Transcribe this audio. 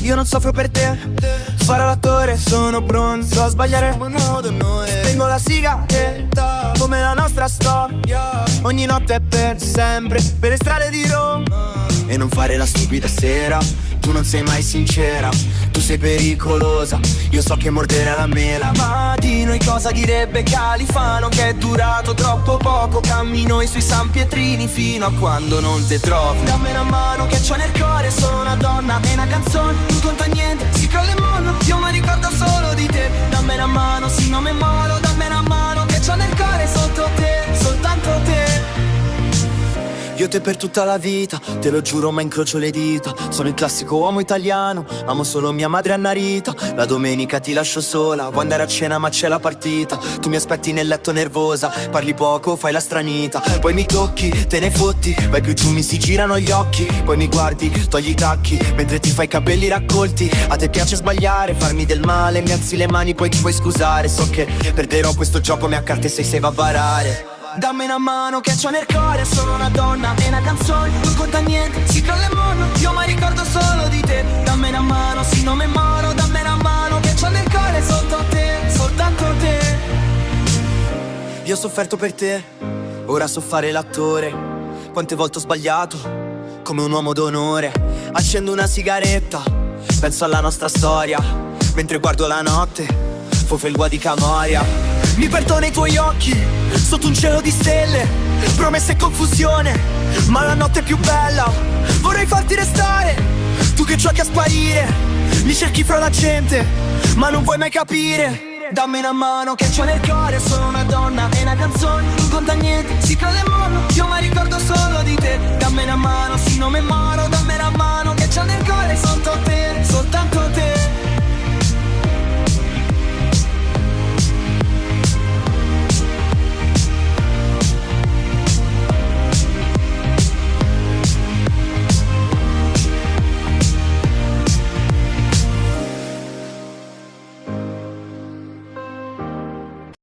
io non soffro per te. Farò l'attore, sono pronto a sbagliare. Spengo la sigaretta come la nostra storia. Ogni notte è per sempre, per le strade di Roma. E non fare la stupida sera, tu non sei mai sincera. Tu sei pericolosa, io so che mordere la mela. Ma di noi cosa direbbe Califano, che è durato troppo poco. Cammino sui San Pietrini fino a quando non te trovi. Dammi una mano che c'ho nel cuore, sono una donna e una canzone. Non conta niente, si crolla e mollo, io mi ricordo solo di te. Dammi una mano, sì non mi molo. Dammi una mano che c'ho nel cuore sotto te, soltanto te. Io te per tutta la vita, te lo giuro ma incrocio le dita. Sono il classico uomo italiano, amo solo mia madre Anna Rita. La domenica ti lascio sola, vuoi andare a cena ma c'è la partita. Tu mi aspetti nel letto nervosa, parli poco, fai la stranita. Poi mi tocchi, te ne fotti, vai più giù mi si girano gli occhi. Poi mi guardi, togli i tacchi, mentre ti fai i capelli raccolti. A te piace sbagliare, farmi del male, mi alzi le mani poi ti puoi scusare. So che perderò questo gioco, mi a carte se va a barare. Dammi una mano che c'ho nel cuore, sono una donna e una canzone. Non conta niente, si crolla e mollo, io mi ricordo solo di te. Dammi una mano, sì non mi moro. Dammi una mano che c'ho nel cuore sotto te, soltanto te. Io ho sofferto per te, ora so fare l'attore. Quante volte ho sbagliato, come un uomo d'onore. Accendo una sigaretta, penso alla nostra storia, mentre guardo la notte, Fofelgua di Camoria. Mi perdo nei tuoi occhi, sotto un cielo di stelle, promesse e confusione, ma la notte è più bella. Vorrei farti restare, tu che giochi a sparire. Mi cerchi fra la gente, ma non vuoi mai capire. Dammi una mano che c'ho nel cuore, sono una donna e una canzone. Non conta niente, si crolla e mollo, io mi ricordo solo di te. Dammi una mano, sì non mi moro. Dammi una mano che c'ho nel cuore sotto te,